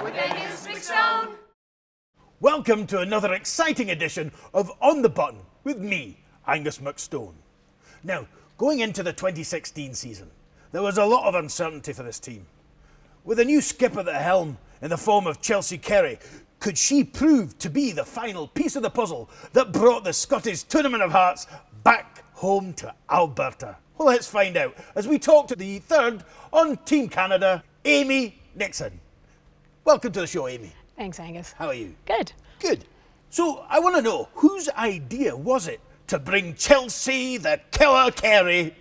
with Angus McStone. Welcome to another exciting edition of On the Button with me, Angus McStone. Now, going into the 2016 season, there was a lot of uncertainty for this team. With a new skipper at the helm in the form of Chelsea Carey, could she prove to be the final piece of the puzzle that brought the Scottish Tournament of Hearts back home to Alberta? Well, let's find out as we talk to the third on Team Canada, Amy Nixon. Welcome to the show, Amy. Thanks, Angus. How are you? Good. Good. So I want to know, whose idea was it to bring Chelsea, the killer Carey,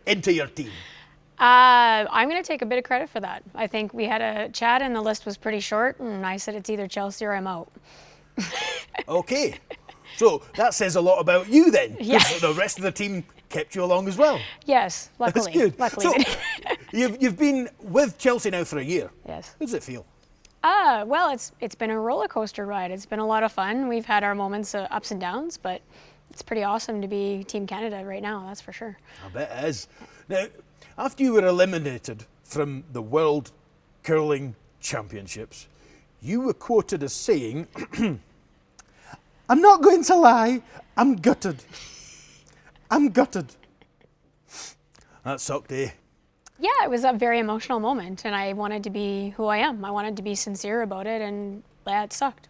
into your team? I'm going to take a bit of credit for that. I think we had a chat and the list was pretty short, and I said it's either Chelsea or I'm out. Okay. So that says a lot about you then. Yeah. 'Cause the rest of the team kept you along as well. Yes, luckily. That's good. Luckily. So you've been with Chelsea now for a year. Yes. How does it feel? Well, it's been a roller coaster ride. It's been a lot of fun. We've had our moments of ups and downs, but it's pretty awesome to be Team Canada right now, that's for sure. I bet it is. Now, after you were eliminated from the World Curling Championships, you were quoted as saying, "I'm not going to lie, I'm gutted. I'm gutted." That sucked, eh? Yeah, it was a very emotional moment, and I wanted to be who I am. I wanted to be sincere about it, and yeah, it sucked.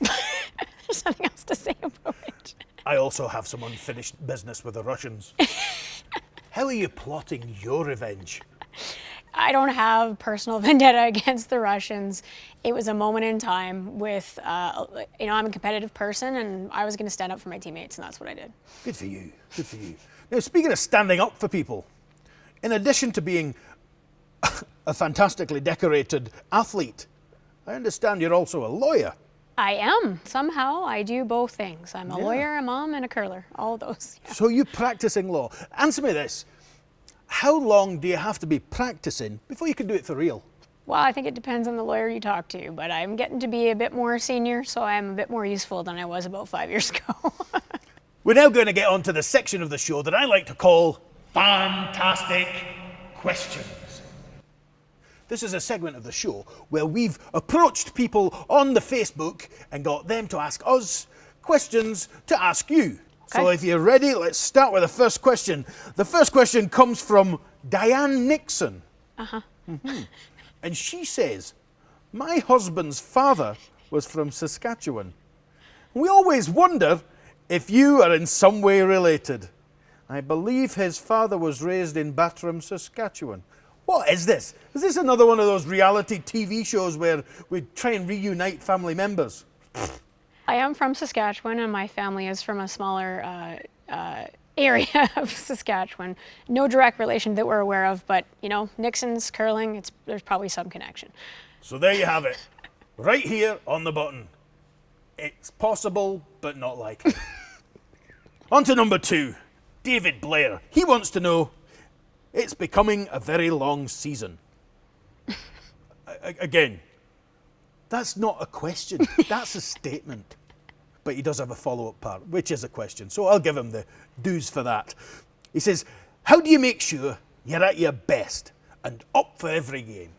There's nothing else to say about it. I also have some unfinished business with the Russians. How are you plotting your revenge? I don't have personal vendetta against the Russians. It was a moment in time with, I'm a competitive person, and I was going to stand up for my teammates, and that's what I did. Good for you. Good for you. Now, speaking of standing up for people, in addition to being a fantastically decorated athlete, I understand you're also a lawyer. I am. Somehow, I do both things. I'm a lawyer, a mom, and a curler. All of those. Yeah. So you're practicing law. Answer me this. How long do you have to be practicing before you can do it for real? Well, I think it depends on the lawyer you talk to, but I'm getting to be a bit more senior, so I'm a bit more useful than I was about 5 years ago. We're now going to get on to the section of the show that I like to call Fantastic Questions. This is a segment of the show where we've approached people on the Facebook and got them to ask us questions to ask you. Okay. So if you're ready, let's start with the first question. The first question comes from Diane Nixon. Uh-huh. Mm-hmm. And she says, "My husband's father was from Saskatchewan. We always wonder if you are in some way related. I believe his father was raised in Bartram, Saskatchewan." What is this? Is this another one of those reality TV shows where we try and reunite family members? I am from Saskatchewan, and my family is from a smaller area of Saskatchewan. No direct relation that we're aware of, but, Nixon's curling, there's probably some connection. So there you have it. Right here on the button. It's possible, but not likely. On to number 2. David Blair. He wants to know, it's becoming a very long season. Again, that's not a question. That's a statement. But he does have a follow-up part, which is a question. So I'll give him the dues for that. He says, how do you make sure you're at your best and up for every game?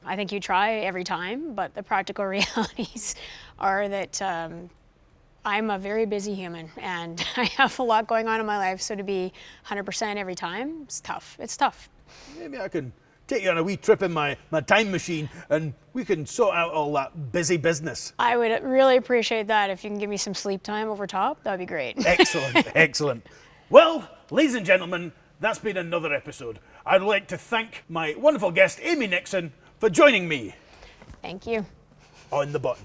I think you try every time, but the practical realities are that I'm a very busy human, and I have a lot going on in my life, so to be 100% every time, it's tough. It's tough. Maybe I can take you on a wee trip in my time machine and we can sort out all that busy business. I would really appreciate that. If you can give me some sleep time over top, that'd be great. Excellent, excellent. Well, ladies and gentlemen, that's been another episode. I'd like to thank my wonderful guest, Amy Nixon, for joining me Thank you. on the button.